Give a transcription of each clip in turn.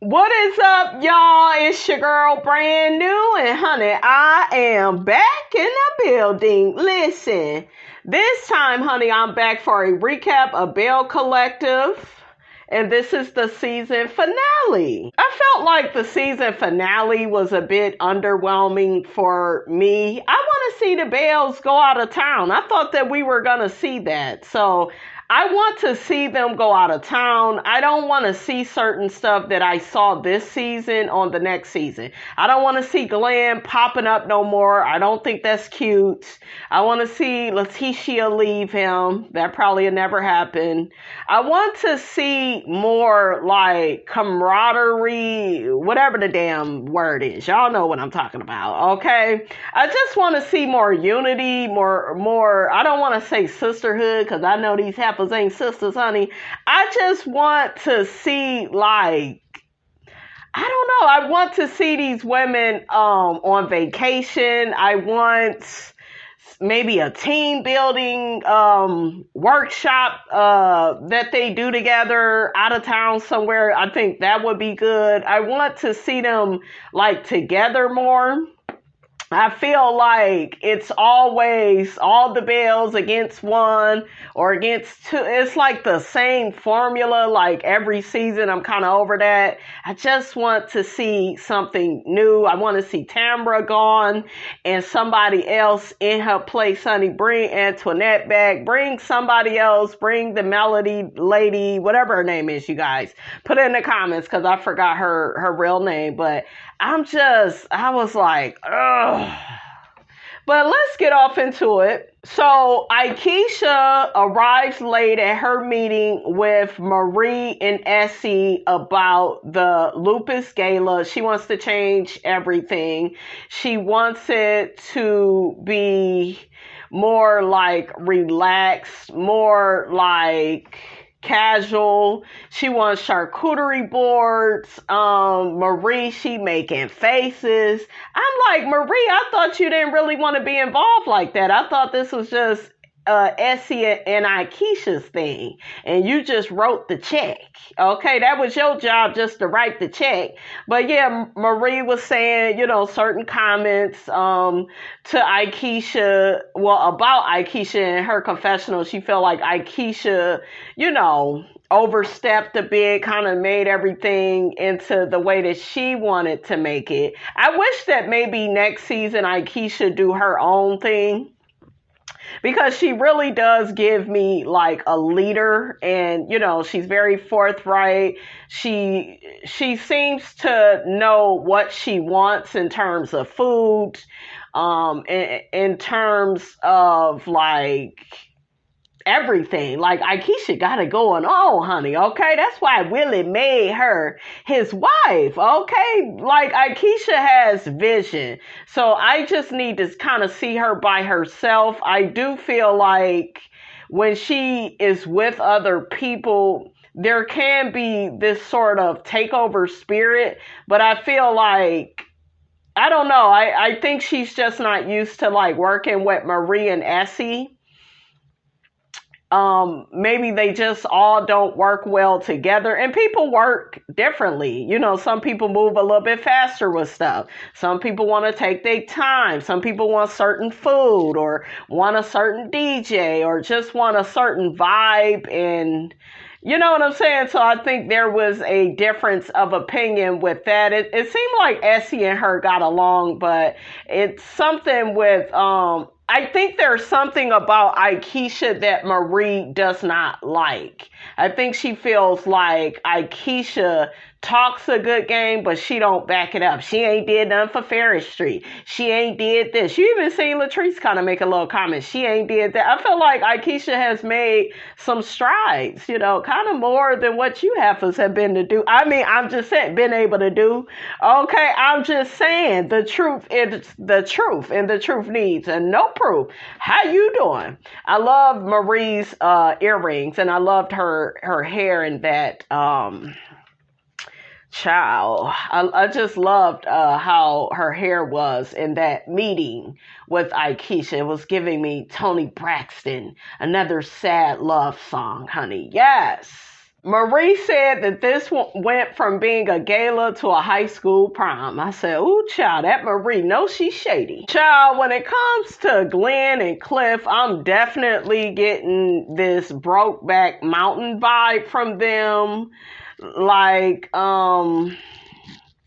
What is up, y'all? It's your girl, brand new, and honey, I am back in the building. Listen, this time, honey, I'm back for a recap of Belle Collective, and this is the season finale. I felt like the season finale was a bit underwhelming for me. I want to see the Belles go out of town. I thought that we were going to see that, so I want to see them go out of town. I don't want to see certain stuff that I saw this season on the next season. I don't want to see Glenn popping up no more. I don't think that's cute. I want to see Letitia leave him. That probably will never happen. I want to see more like camaraderie, whatever the damn word is. Y'all know what I'm talking about, okay? I just want to see more unity, more, I don't want to say sisterhood because I know these heifers ain't sisters, honey. I just want to see, like, I don't know. I want to see these women on vacation. I want maybe a team building workshop that they do together out of town somewhere. I think that would be good. I want to see them like together more. I feel like it's always all the Belles against one or against two. It's like the same formula, like every season. I'm kind of over that. I just want to see something new. I want to see Tambra gone and somebody else in her place, honey. Bring Antoinette back. Bring somebody else. Bring the Melody lady, whatever her name is, you guys. Put it in the comments because I forgot her real name. But I was like, ugh. But let's get off into it. So Akeisha arrives late at her meeting with Marie and Essie about the Lupus Gala. She wants to change everything. She wants it to be more like relaxed, more like casual. She wants charcuterie boards. Marie, she making faces. I'm like, Marie, I thought you didn't really want to be involved like that. I thought this was just Essie and Akeisha's thing, and you just wrote the check. Okay, that was your job, just to write the check. But yeah, Marie was saying, certain comments to Akeisha, about Akeisha in her confessional. She felt like Akeisha, overstepped a bit, kind of made everything into the way that she wanted to make it. I wish that maybe next season Akeisha do her own thing, because she really does give me like a leader, and she's very forthright. She seems to know what she wants in terms of food, in terms of like everything. Like, Akeisha got it going on, honey, okay? That's why Willie made her his wife, okay? Like, Akeisha has vision. So I just need to kind of see her by herself. I do feel like when she is with other people, there can be this sort of takeover spirit, but I feel like, I don't know, I think she's just not used to like working with Marie and Essie. Maybe they just all don't work well together, and people work differently. Some people move a little bit faster with stuff. Some people want to take their time. Some people want certain food or want a certain DJ or just want a certain vibe, and you know what I'm saying? So I think there was a difference of opinion with that. It seemed like Essie and her got along, but it's something with, I think there's something about Akeisha that Marie does not like. I think she feels like Akeisha talks a good game, but she don't back it up. She ain't did nothing for Ferris Street. She ain't did this. You even seen Latrice kind of make a little comment. She ain't did that. I feel like Akeisha has made some strides, kind of more than what you heifers have been to do. I mean, I'm just saying, been able to do. Okay, I'm just saying the truth is the truth, and the truth needs and no proof. How you doing? I love Marie's earrings, and I loved her hair in that child. I just loved how her hair was in that meeting with Akeisha. It was giving me Toni Braxton, another sad love song, honey. Yes. Marie said that this went from being a gala to a high school prom. I said, ooh, child, that Marie knows she's shady. Child, when it comes to Glenn and Cliff, I'm definitely getting this Brokeback Mountain vibe from them. Like,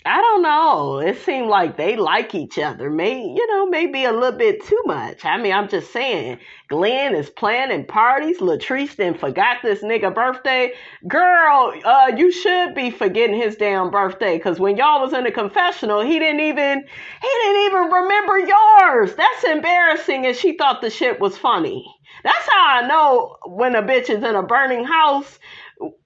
I don't know. It seemed like they like each other. Maybe a little bit too much. I mean, I'm just saying. Glenn is planning parties. Latrice then forgot this nigga birthday. Girl, you should be forgetting his damn birthday. Cause when y'all was in the confessional, he didn't even remember yours. That's embarrassing. And she thought the shit was funny. That's how I know when a bitch is in a burning house.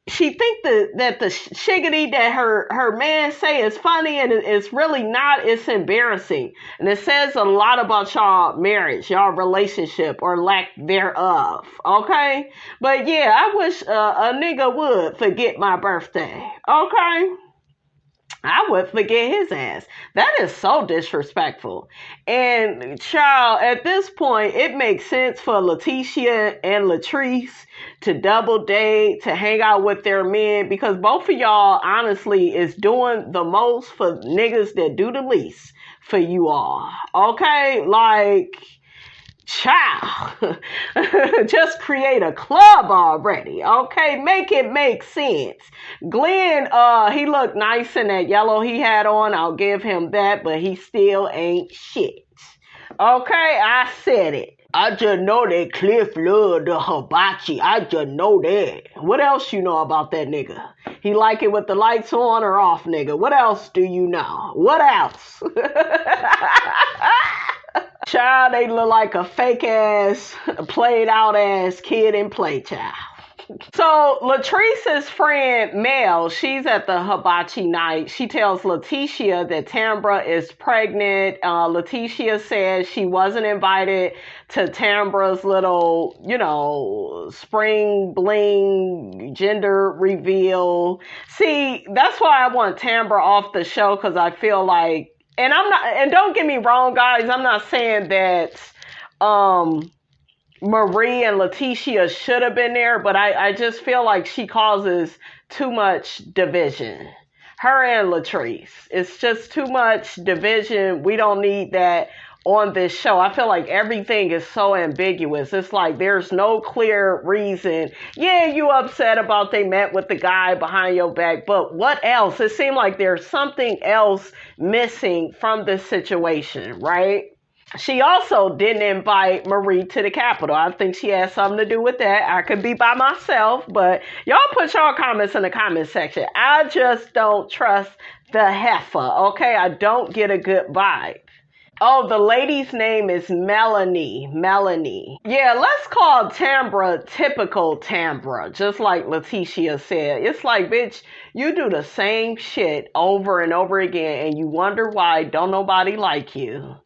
She think that the shiggity that her man say is funny and it's really not. It's embarrassing. And it says a lot about y'all marriage, y'all relationship or lack thereof. Okay? But yeah, I wish a nigga would forget my birthday. Okay? I would forget his ass. That is so disrespectful. And child, at this point, it makes sense for Letitia and Latrice to double date, to hang out with their men, because both of y'all, honestly, is doing the most for niggas that do the least for you all. Okay? Like, child, just create a club already, okay? Make it make sense. Glenn, he looked nice in that yellow he had on. I'll give him that, but he still ain't shit. Okay, I said it. I just know that Cliff loved the hibachi. I just know that. What else you know about that nigga? He like it with the lights on or off, nigga. What else do you know? What else? Child, they look like a fake ass, played out ass kid in Play Child. So Latrice's friend Mel, she's at the hibachi night. She tells Letitia that Tambra is pregnant. Letitia says she wasn't invited to Tambra's little, spring bling gender reveal. See, that's why I want Tambra off the show, because I feel like, and don't get me wrong, guys, I'm not saying that Marie and Letitia should have been there, but I just feel like she causes too much division. Her and Latrice. It's just too much division. We don't need that on this show. I feel like everything is so ambiguous. It's like there's no clear reason. Yeah, you upset about they met with the guy behind your back, but what else? It seemed like there's something else missing from this situation, right? She also didn't invite Marie to the Capitol. I think she has something to do with that. I could be by myself, but y'all put your comments in the comment section. I just don't trust the heifer, okay? I don't get a good vibe. Oh, the lady's name is Melanie. Yeah, let's call Tambra typical Tambra, just like Letitia said. It's like, bitch, you do the same shit over and over again, and you wonder why don't nobody like you.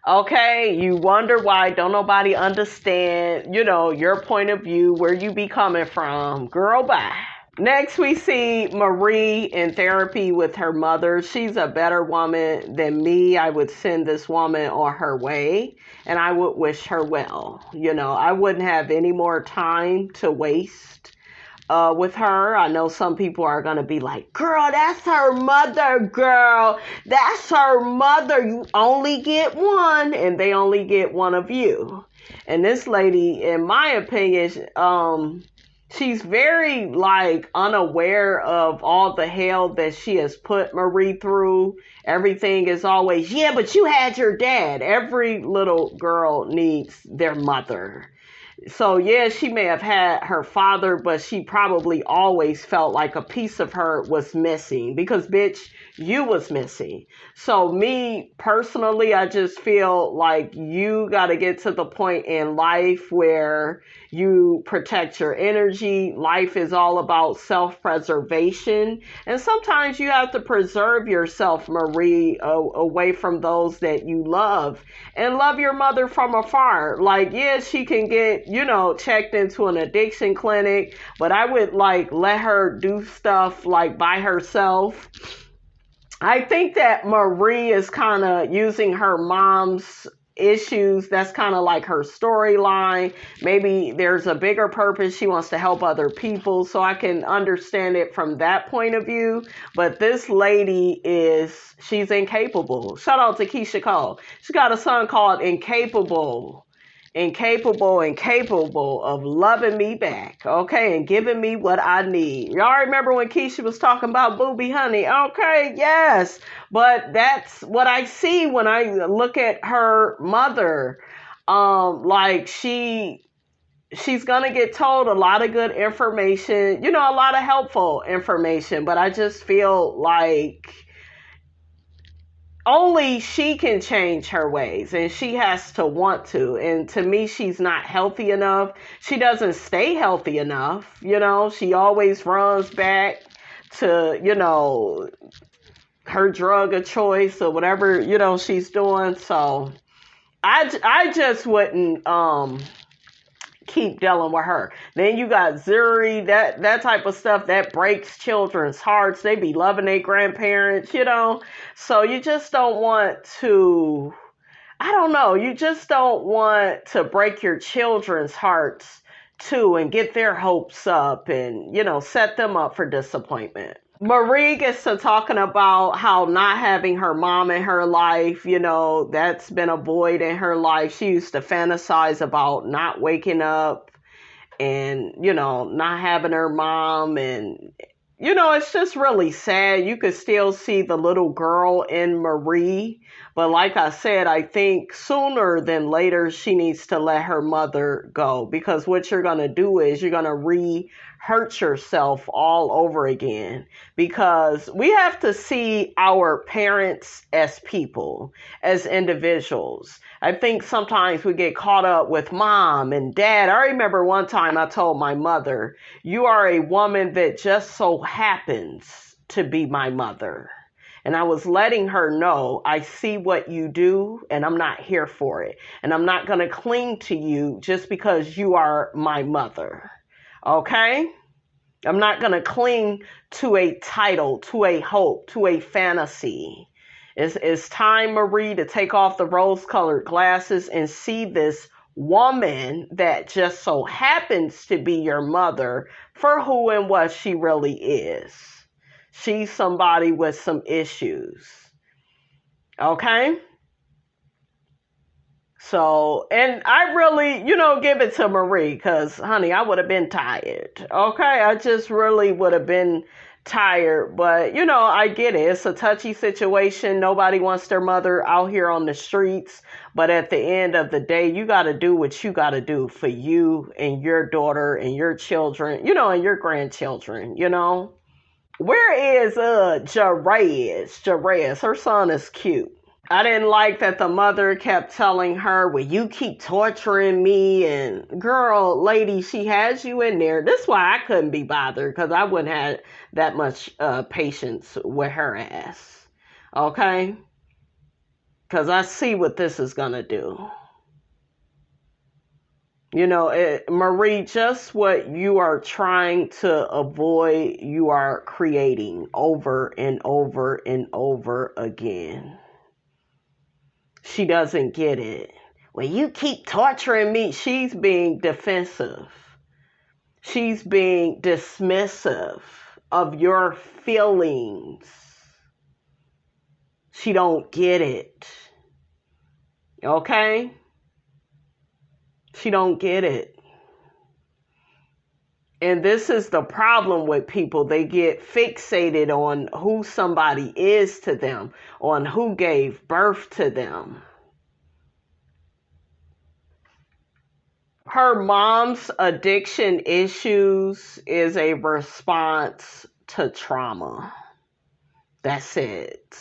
Okay, you wonder why don't nobody understand, your point of view, where you be coming from. Girl, bye. Next, we see Marie in therapy with her mother. She's a better woman than me. I would send this woman on her way, and I would wish her well. I wouldn't have any more time to waste with her. I know some people are going to be like, girl, that's her mother, girl. That's her mother. You only get one, and they only get one of you. And this lady, in my opinion, she's very unaware of all the hell that she has put Marie through. Everything is always, yeah, but you had your dad. Every little girl needs their mother. So, yeah, she may have had her father, but she probably always felt like a piece of her was missing because, bitch, you was missing. So, me personally, I just feel like you got to get to the point in life where you protect your energy. Life is all about self-preservation. And sometimes you have to preserve yourself, Marie, away from those that you love. And love your mother from afar. Like, yeah, she can get, checked into an addiction clinic, but I would let her do stuff by herself. I think that Marie is kind of using her mom's issues. That's kind of like her storyline. Maybe there's a bigger purpose. She wants to help other people. So I can understand it from that point of view. But this lady she's incapable. Shout out to Keisha Cole. She's got a song called Incapable of loving me back, okay, and giving me what I need. Y'all remember when Keisha was talking about Booby Honey? Okay, yes, but that's what I see when I look at her mother. Like she's gonna get told a lot of good information, a lot of helpful information, but I just feel like only she can change her ways, and she has to want to. And to me, she's not healthy enough. She doesn't stay healthy enough. She always runs back to, her drug of choice or whatever, she's doing. So I just wouldn't, keep dealing with her. Then you got Zuri, that type of stuff that breaks children's hearts. They be loving their grandparents, So you just don't want to, I don't know, you just don't want to break your children's hearts too and get their hopes up and, set them up for disappointment. Marie gets to talking about how not having her mom in her life, that's been a void in her life. She used to fantasize about not waking up and, not having her mom. And, it's just really sad. You could still see the little girl in Marie. But like I said, I think sooner than later, she needs to let her mother go. Because what you're going to do is you're going to hurt yourself all over again, because we have to see our parents as people, as individuals. I think sometimes we get caught up with mom and dad. I remember one time I told my mother, you are a woman that just so happens to be my mother. And I was letting her know, I see what you do and I'm not here for it. And I'm not going to cling to you just because you are my mother. Okay? I'm not going to cling to a title, to a hope, to a fantasy. It's time, Marie, to take off the rose-colored glasses and see this woman that just so happens to be your mother for who and what she really is. She's somebody with some issues. Okay? So, and I really, give it to Marie because, honey, I would have been tired. Okay? I just really would have been tired. But, I get it. It's a touchy situation. Nobody wants their mother out here on the streets. But at the end of the day, you got to do what you got to do for you and your daughter and your children, and your grandchildren, Where is Jerez? Her son is cute. I didn't like that the mother kept telling her, well, you keep torturing me. And girl, lady, she has you in there. This is why I couldn't be bothered, because I wouldn't have that much patience with her ass. Okay? Because I see what this is going to do. Marie, just what you are trying to avoid, you are creating over and over and over again. She doesn't get it. Well, you keep torturing me. She's being defensive. She's being dismissive of your feelings. She don't get it. Okay? She don't get it. And this is the problem with people. They get fixated on who somebody is to them, on who gave birth to them. Her mom's addiction issues is a response to trauma. That's it.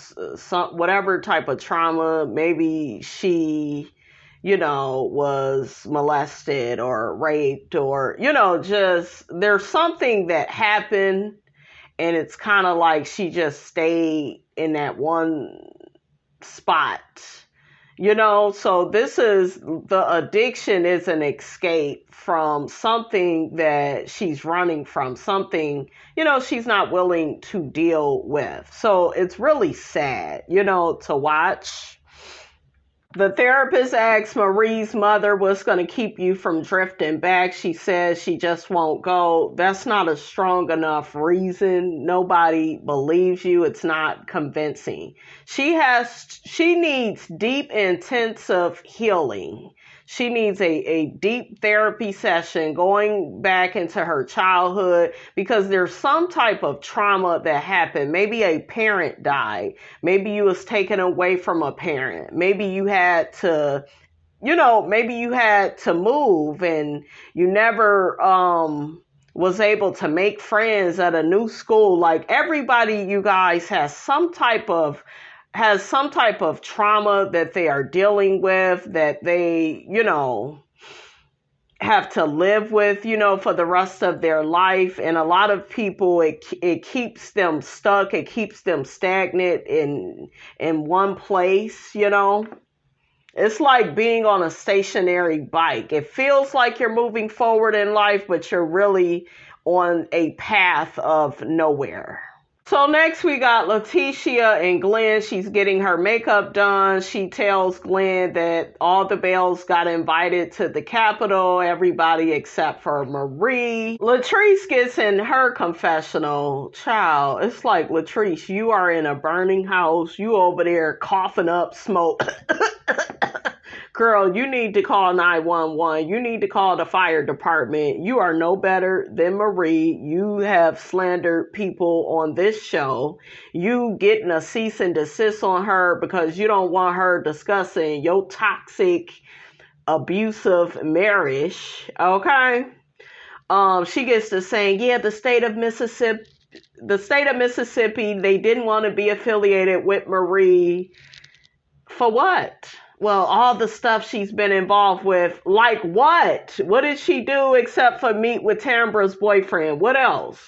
Whatever type of trauma, maybe she was molested or raped or, just there's something that happened and it's kind of like she just stayed in that one spot, so the addiction is an escape from something that she's running from, something, she's not willing to deal with. So it's really sad, to watch. The therapist asked Marie's mother what's going to keep you from drifting back. She says she just won't go. That's not a strong enough reason. Nobody believes you. It's not convincing. She needs deep, intensive healing. She needs a deep therapy session going back into her childhood because there's some type of trauma that happened. Maybe a parent died. Maybe you was taken away from a parent. Maybe you had to, maybe you had to move and you never was able to make friends at a new school. Like everybody, you guys, has some type of trauma that they are dealing with, that they, have to live with, for the rest of their life. And a lot of people, it keeps them stuck. It keeps them stagnant in one place, It's like being on a stationary bike. It feels like you're moving forward in life, but you're really on a path of nowhere. So next we got Letitia and Glenn. She's getting her makeup done. She tells Glenn that all the Bells got invited to the Capitol, everybody except for Marie. Latrice gets in her confessional. Child, it's like, Latrice, you are in a burning house. You over there coughing up smoke. Girl, you need to call 911. You need to call the fire department. You are no better than Marie. You have slandered people on this show. You getting a cease and desist on her because you don't want her discussing your toxic, abusive marriage. Okay? She gets to saying, yeah, the state of Mississippi, they didn't want to be affiliated with Marie. For what? Well, all the stuff she's been involved with. Like what? What did she do except for meet with Tambra's boyfriend? What else?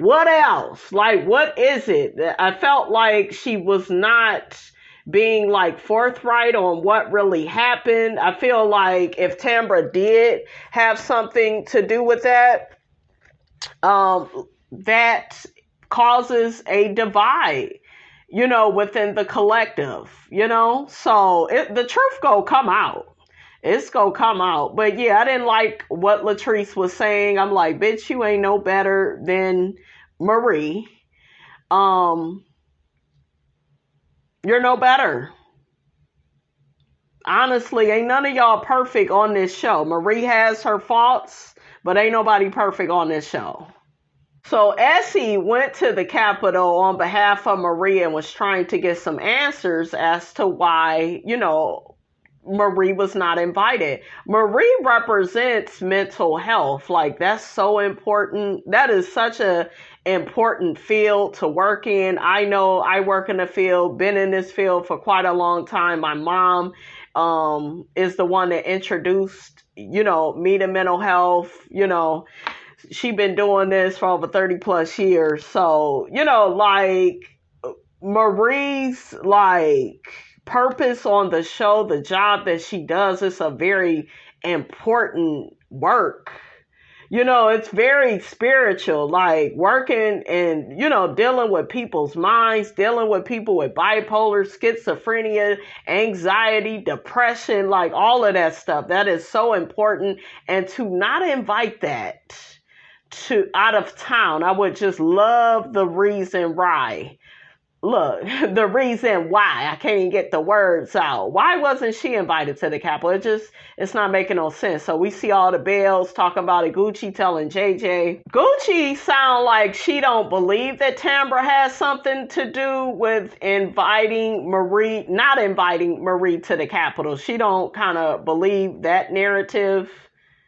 What else? Like, what is it? I felt like she was not being like forthright on what really happened. I feel like if Tambra did have something to do with that, that causes a divide, within the collective, so the truth gonna come out. It's gonna come out. But yeah, I didn't like what Latrice was saying. I'm like, bitch, you ain't no better than Marie. You're no better. Honestly, ain't none of y'all perfect on this show. Marie has her faults, but ain't nobody perfect on this show. So Essie went to the Capitol on behalf of Marie and was trying to get some answers as to why, Marie was not invited. Marie represents mental health. Like, that's so important. That is such a important field to work in. I know I work in the field, been in this field for quite a long time. My mom is the one that introduced, me to mental health, She been doing this for over 30 plus years. So, Marie's purpose on the show, the job that she does, is a very important work. It's very spiritual, like working and, dealing with people's minds, dealing with people with bipolar, schizophrenia, anxiety, depression, like all of that stuff. That is so important. And to not invite that to out of town, I would just love the reason why. Look, the reason why. I can't even get the words out. Why wasn't she invited to the Capitol? It's not making no sense. So we see all the Bells talking about it. Gucci telling JJ. Gucci sound like she don't believe that Tambra has something to do with not inviting Marie to the Capitol. She don't kind of believe that narrative.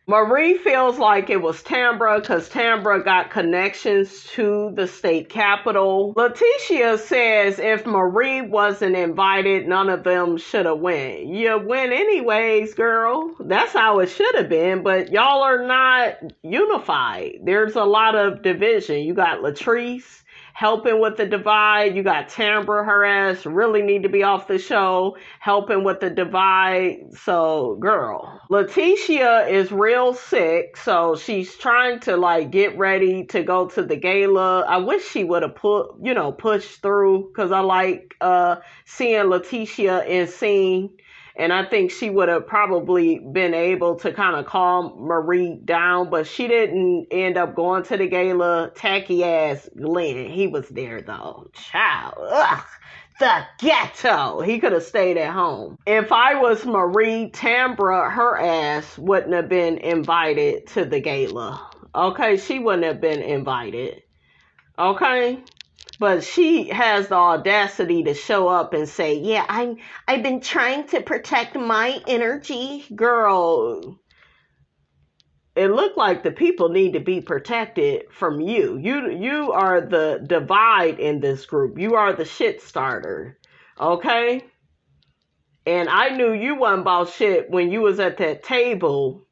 Marie feels like it was Tambra because Tambra got connections to the state capitol. Letitia says if Marie wasn't invited, none of them should have went. You win anyways, girl. That's how it should have been, but y'all are not unified. There's a lot of division. You got Latrice helping with the divide. You got Tambra, her ass really need to be off the show, helping with the divide. So, girl. Letitia is real sick, so she's trying to get ready to go to the gala. I wish she would have pushed through, because I like seeing Letitia in scene. And I think she would have probably been able to kind of calm Marie down, but she didn't end up going to the gala. Tacky ass Glenn, he was there though. Child, ugh, the ghetto. He could have stayed at home. If I was Marie, Tambra, her ass wouldn't have been invited to the gala. Okay, she wouldn't have been invited. Okay? But she has the audacity to show up and say, "Yeah, I've been trying to protect my energy." Girl, it looked like the people need to be protected from you. You are the divide in this group. You are the shit starter. Okay? And I knew you wasn't about shit when you was at that table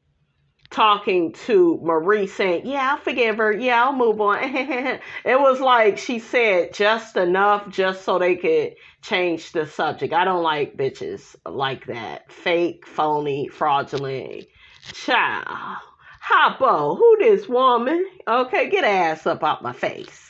talking to Marie saying, "Yeah, I'll forgive her. Yeah, I'll move on." It was like she said just enough just so they could change the subject. I don't like bitches like that. Fake, phony, fraudulent. Child. Hoppo, who this woman? Okay, get ass up out my face.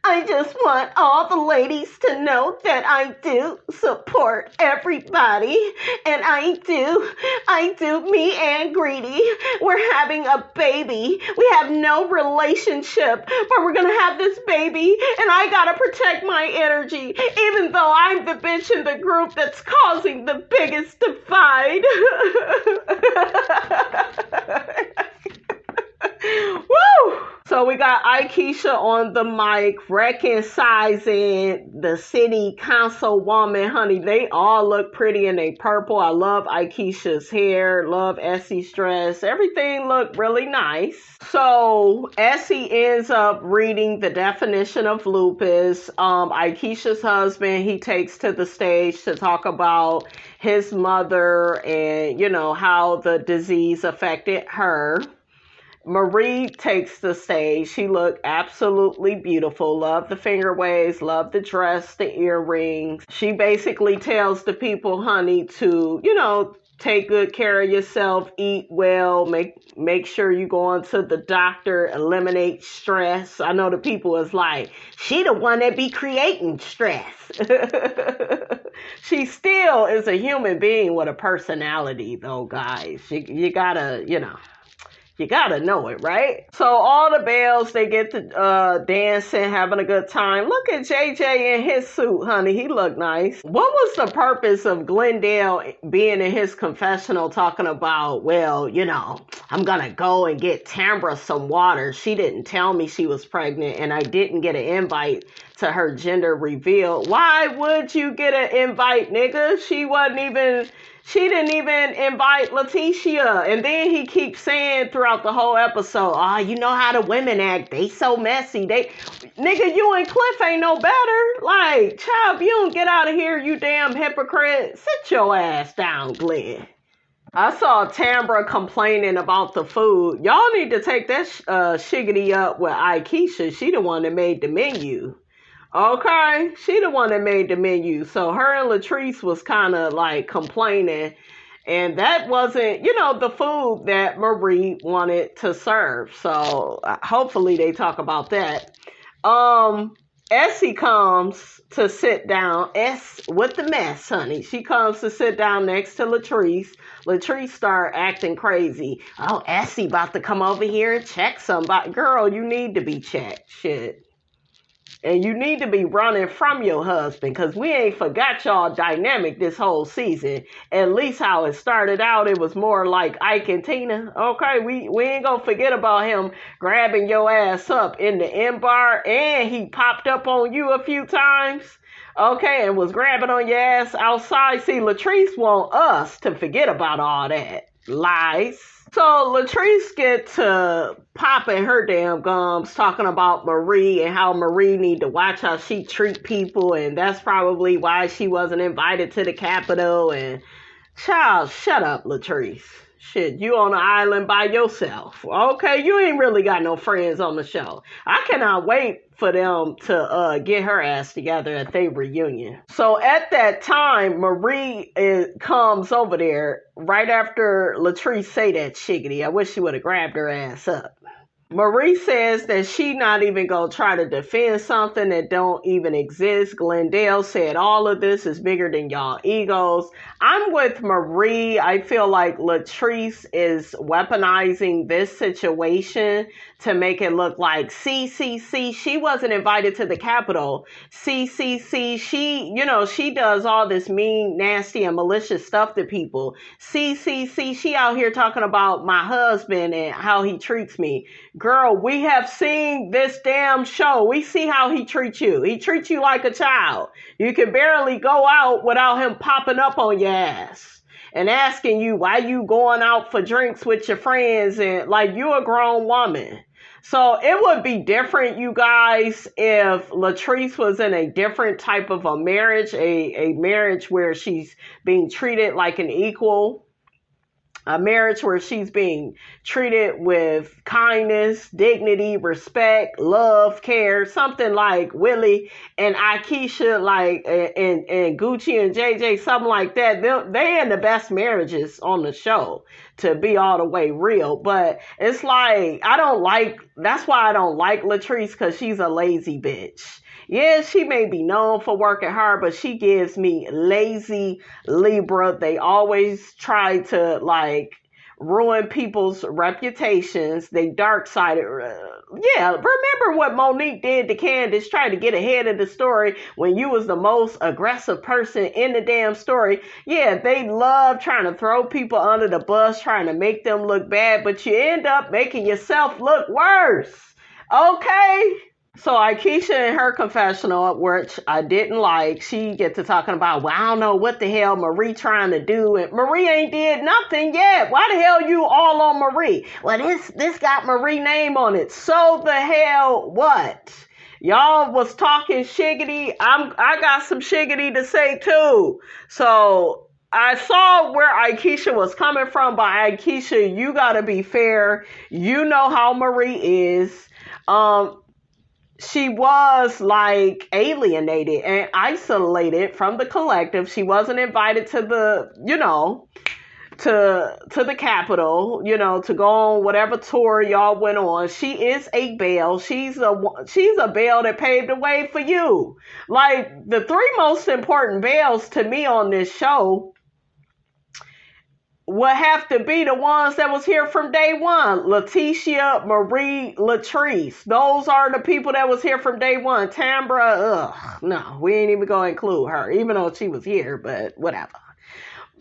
I just want all the ladies to know that I do support everybody. And I do, me and Greedy, we're having a baby. We have no relationship, but we're going to have this baby. And I got to protect my energy, even though I'm the bitch in the group that's causing the biggest divide. Woo! So we got Aikisha on the mic, recognizing the city councilwoman. Honey, they all look pretty in a purple. I love Aikisha's hair, love Essie's dress. Everything looked really nice. So Essie ends up reading the definition of lupus. Aikisha's husband, he takes to the stage to talk about his mother and, how the disease affected her. Marie takes the stage. She looked absolutely beautiful. Love the finger waves, love the dress, the earrings. She basically tells the people, honey, to, take good care of yourself, eat well, make sure you go on to the doctor, eliminate stress. I know the people is like, she the one that be creating stress. She still is a human being with a personality, though, guys. You gotta, you gotta know it, right? So all the Bells, they get to dancing, having a good time. Look at JJ in his suit, honey. He looked nice. What was the purpose of Glendale being in his confessional talking about, well, I'm gonna go and get Tambra some water. She didn't tell me she was pregnant, and I didn't get an invite to her gender reveal. Why would you get an invite, nigga? She didn't even invite Letitia. And then he keeps saying throughout the whole episode, "Oh, you know how the women act. They so messy. Nigga, you and Cliff ain't no better. Like, child, if you don't get out of here, you damn hypocrite. Sit your ass down, Glenn." I saw Tambra complaining about the food. Y'all need to take that shiggity up with Aikisha. She the one that made the menu. Okay, she the one that made the menu. So her and Latrice was kind of like complaining. And that wasn't, the food that Marie wanted to serve. So hopefully they talk about that. Essie comes to sit down. With the mess, honey. She comes to sit down next to Latrice. Latrice start acting crazy. "Oh, Essie about to come over here and check somebody." Girl, you need to be checked. Shit. And you need to be running from your husband, because we ain't forgot y'all dynamic this whole season. At least how it started out, it was more like Ike and Tina. Okay, we ain't gonna forget about him grabbing your ass up in the M bar, and he popped up on you a few times. Okay, and was grabbing on your ass outside. See, Latrice want us to forget about all that. Lies. So Latrice get to popping her damn gums talking about Marie and how Marie need to watch how she treat people, and that's probably why she wasn't invited to the Capitol. And child, shut up, Latrice. Shit, you on an island by yourself. Okay, you ain't really got no friends on the show. I cannot wait for them to get her ass together at their reunion. So at that time, Marie comes over there right after Latrice say that shiggity. I wish she would have grabbed her ass up. Marie says that she not even gonna try to defend something that don't even exist. Glendale said all of this is bigger than y'all egos. I'm with Marie. I feel like Latrice is weaponizing this situation to make it look like CCC. She wasn't invited to the Capitol. CCC. She does all this mean, nasty, and malicious stuff to people. CCC. She out here talking about my husband and how he treats me. Girl, we have seen this damn show. We see how he treats you. He treats you like a child. You can barely go out without him popping up on your ass and asking you why you going out for drinks with your friends, and like you a grown woman. So it would be different, you guys, if Latrice was in a different type of a marriage, a marriage where she's being treated like an equal, a marriage where she's being treated with kindness, dignity, respect, love, care, something like Willie and Akeisha, like, and Gucci and JJ, something like that. They in the best marriages on the show, to be all the way real. But it's like, that's why I don't like Latrice, because she's a lazy bitch. Yeah, she may be known for working hard, but she gives me lazy Libra. They always try to like ruin people's reputations. They dark-sided. Yeah, remember what Monique did to Candace, trying to get ahead of the story when you was the most aggressive person in the damn story. Yeah, they love trying to throw people under the bus, trying to make them look bad, but you end up making yourself look worse. Okay? So Akeisha in her confessional, which I didn't like, she get to talking about, well, I don't know what the hell Marie trying to do, and Marie ain't did nothing yet. Why the hell you all on Marie? Well, this got Marie name on it. So the hell what? Y'all was talking shiggity. I got some shiggity to say too. So I saw where Akeisha was coming from, but Akeisha, you gotta be fair. You know how Marie is. She was like alienated and isolated from the collective. She wasn't invited to the, to the Capitol, to go on whatever tour y'all went on. She is a Belle. She's a Belle that paved the way for you. Like, the three most important Belles to me on this show would have to be the ones that was here from day one. Letitia, Marie, Latrice. Those are the people that was here from day one. Tambra, no, we ain't even gonna include her, even though she was here, but whatever.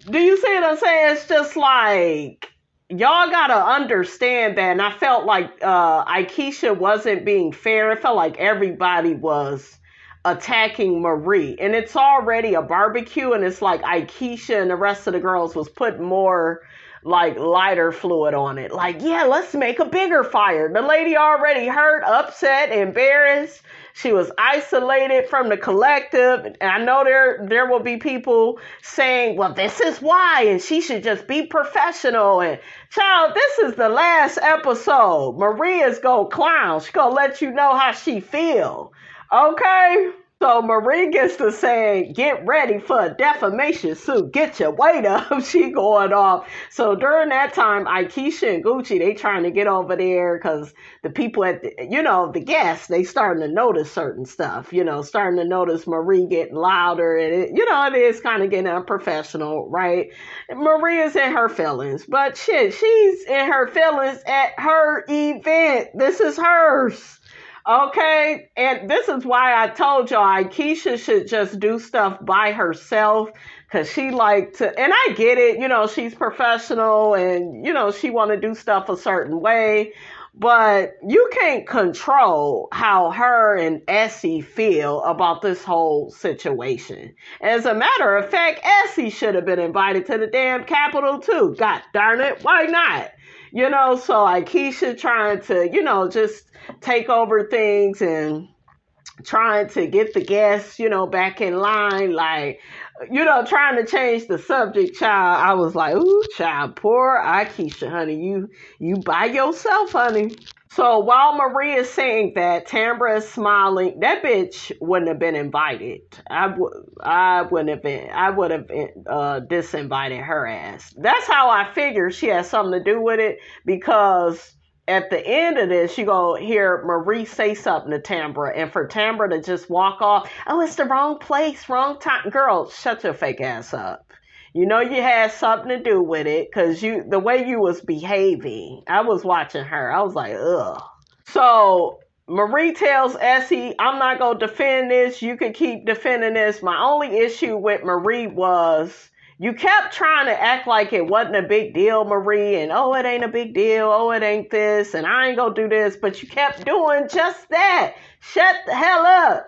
Do you see what I'm saying? It's just like, y'all gotta understand that. And I felt like Akeisha wasn't being fair. It felt like everybody was attacking Marie, and it's already a barbecue, and it's like Akeisha and the rest of the girls was putting more like lighter fluid on it. Like, yeah, let's make a bigger fire. The lady already hurt, upset, embarrassed. She was isolated from the collective. And I know there will be people saying, well, this is why, and she should just be professional. And child, this is the last episode. Maria's gonna clown. She's gonna let you know how she feel. Okay? So Marie gets to say, get ready for a defamation suit. Get your weight up. She going off. So during that time, Akeisha and Gucci, they trying to get over there because the people at the guests, they starting to notice certain stuff, starting to notice Marie getting louder, and it is kind of getting unprofessional, right? Marie is in her feelings, but shit, she's in her feelings at her event. This is hers. Okay, and this is why I told y'all Akeisha should just do stuff by herself, because she like to, and I get it, she's professional and, she want to do stuff a certain way, but you can't control how her and Essie feel about this whole situation. As a matter of fact, Essie should have been invited to the damn Capitol too. God darn it, why not? So Akeisha trying to, just take over things and trying to get the guests, back in line, like, trying to change the subject, child. I was like, ooh, child, poor Akeisha, honey. You by yourself, honey. So while Maria is saying that, Tambra is smiling. That bitch wouldn't have been invited. I would have disinvited her ass. That's how I figure she has something to do with it, because at the end of this, you go hear Marie say something to Tambra, and for Tambra to just walk off, oh, it's the wrong place, wrong time. Girl, shut your fake ass up. You know you had something to do with it, because the way you was behaving, I was watching her. I was like, ugh. So Marie tells Essie, I'm not going to defend this. You can keep defending this. My only issue with Marie was you kept trying to act like it wasn't a big deal, Marie, and oh, it ain't a big deal. Oh, it ain't this, and I ain't going to do this. But you kept doing just that. Shut the hell up.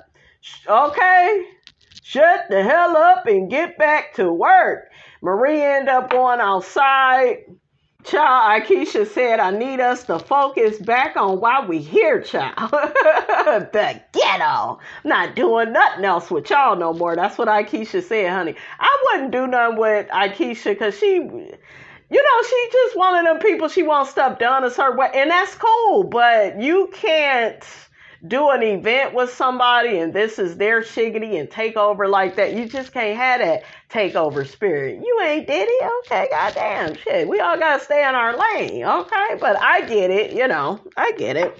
Okay? Shut the hell up and get back to work. Marie ended up going outside. Child, Akeisha said, I need us to focus back on why we here, child. The ghetto. Not doing nothing else with y'all no more. That's what Akeisha said, honey. I wouldn't do nothing with Akeisha because she, she just one of them people, she wants stuff done as her way. And that's cool, but you can't do an event with somebody and this is their shiggity and take over like that. You just can't have that takeover spirit. You ain't did it? Okay, goddamn shit. We all gotta stay in our lane, okay? But I get it, I get it.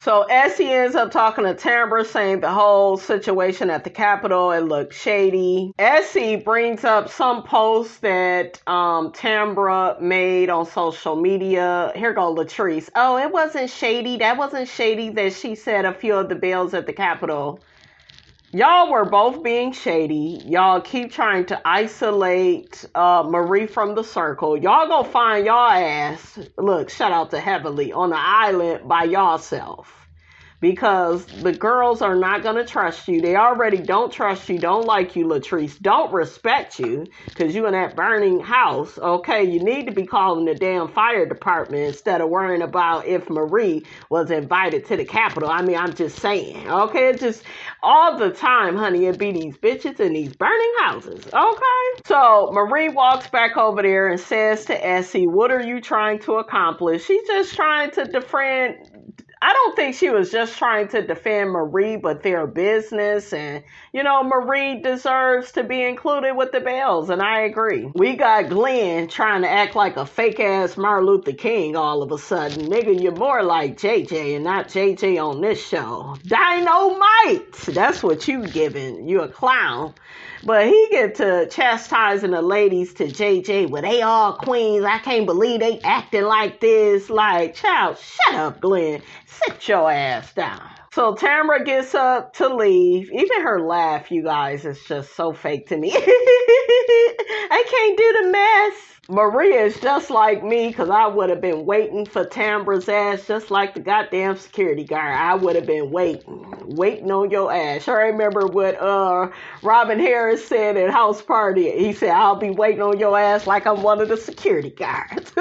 So Essie ends up talking to Tambra, saying the whole situation at the Capitol, it looked shady. Essie brings up some posts that Tambra made on social media. Here go Latrice. Oh, it wasn't shady. That wasn't shady that she said a few of the Bells at the Capitol. Y'all were both being shady. Y'all keep trying to isolate Marie from the circle. Y'all go find y'all ass, look, shout out to Heavenly, on the island by y'allself. Because the girls are not going to trust you. They already don't trust you, don't like you, Latrice, don't respect you, because you in that burning house, okay? You need to be calling the damn fire department instead of worrying about if Marie was invited to the Capitol. I mean, I'm just saying, okay? It just, all the time, honey, it be these bitches in these burning houses, okay? So Marie walks back over there and says to Essie, what are you trying to accomplish? She's just trying to defend. I don't think she was just trying to defend Marie, but their business. And, Marie deserves to be included with the Bells. And I agree. We got Glenn trying to act like a fake ass Martin Luther King all of a sudden. Nigga, you're more like JJ and not JJ on this show. Dynamite. That's what you giving. You a clown. But he get to chastising the ladies to JJ, well, they all queens. I can't believe they acting like this. Like, child, shut up, Glenn. Sit your ass down. So Tambra gets up to leave. Even her laugh, you guys, is just so fake to me. I can't do the mess. Maria is just like me, because I would have been waiting for Tambra's ass just like the goddamn security guard. I would have been waiting on your ass. I remember what Robin Harris said at House Party. He said, I'll be waiting on your ass like I'm one of the security guards.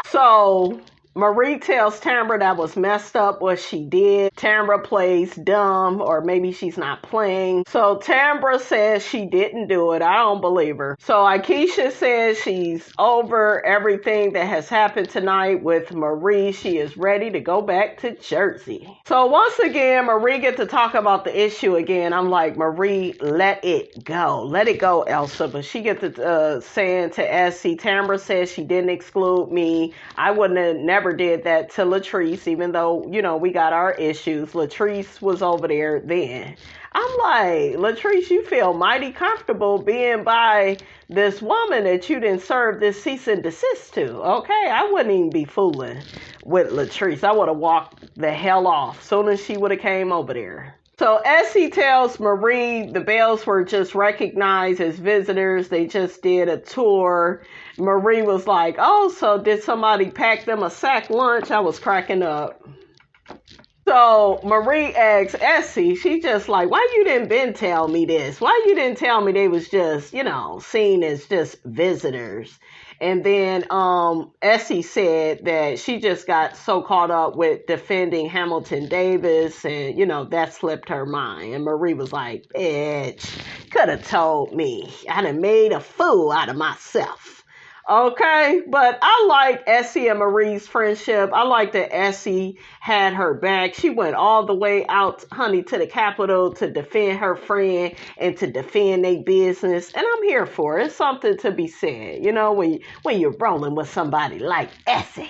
So Marie tells Tambra that was messed up what she did. Tambra plays dumb, or maybe she's not playing. So Tambra says she didn't do it. I don't believe her. So Akeisha says she's over everything that has happened tonight with Marie. She is ready to go back to Jersey. So once again, Marie gets to talk about the issue again. I'm like, Marie, let it go. Let it go, Elsa. But she gets to saying to Essie, Tambra says she didn't exclude me. I wouldn't have never did that to Latrice, even though, we got our issues. Latrice was over there then. I'm like, Latrice, you feel mighty comfortable being by this woman that you didn't serve this cease and desist to, okay? I wouldn't even be fooling with Latrice. I would have walked the hell off soon as she would have came over there. So Essie tells Marie the Bells were just recognized as visitors. They just did a tour. Marie was like, oh, so did somebody pack them a sack lunch? I was cracking up. So Marie asks Essie, she just like, why you didn't been tell me this? Why you didn't tell me they was just, seen as just visitors? And then Essie said that she just got so caught up with defending Hamilton Davis and, that slipped her mind. And Marie was like, bitch, could have told me. I'd have made a fool out of myself. Okay, but I like Essie and Marie's friendship. I like that Essie had her back. She went all the way out, honey, to the Capitol to defend her friend and to defend their business. And I'm here for it. It's something to be said, when you're rolling with somebody like Essie.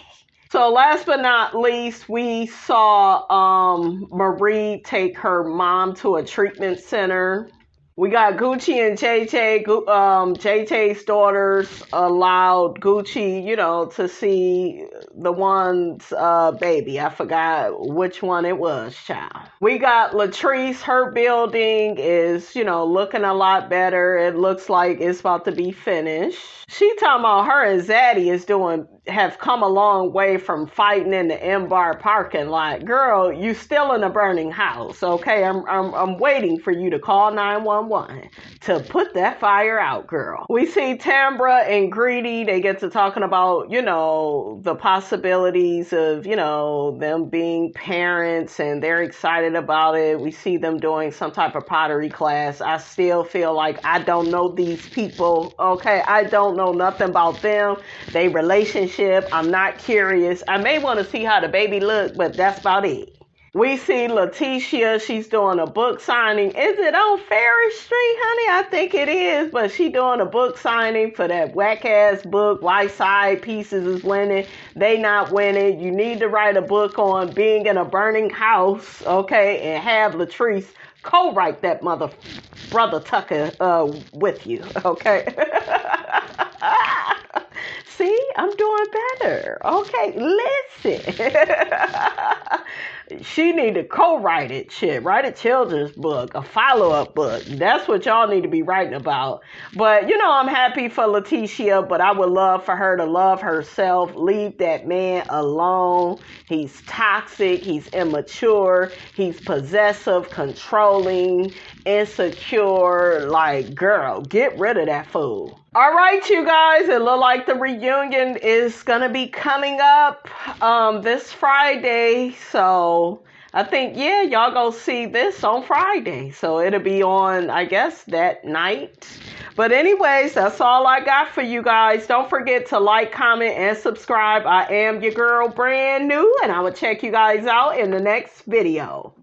So last but not least, we saw Marie take her mom to a treatment center. We got Gucci and JJ. JJ's daughters allowed Gucci, to see the one's baby. I forgot which one it was, child. We got Latrice. Her building is, looking a lot better. It looks like it's about to be finished. She talking about her and Zaddy have come a long way from fighting in the M-Bar parking lot. Girl, you still in a burning house, okay? I'm waiting for you to call 911 to put that fire out, girl. We see Tambra and Greedy. They get to talking about, the possibilities of, them being parents, and they're excited about it. We see them doing some type of pottery class. I still feel like I don't know these people, okay? I don't know nothing about them. They relationship. I'm not curious. I may want to see how the baby look, but that's about it. We see Letitia. She's doing a book signing. Is it on Ferris Street, honey? I think it is, but she doing a book signing for that whack-ass book, White Side Pieces is winning. They not winning. You need to write a book on being in a burning house, okay, and have Latrice co-write that Brother Tucker with you, okay? See, I'm doing better. Okay, listen. She need to co-write it, shit. Write a children's book, a follow-up book. That's what y'all need to be writing about. But, I'm happy for Letitia, but I would love for her to love herself. Leave that man alone. He's toxic. He's immature. He's possessive, controlling, insecure. Like, girl, get rid of that fool. All right, you guys, it look like the reunion is going to be coming up this Friday. So I think, y'all go see this on Friday. So it'll be on, I guess, that night. But anyways, that's all I got for you guys. Don't forget to like, comment, and subscribe. I am your girl, Brand New, and I will check you guys out in the next video.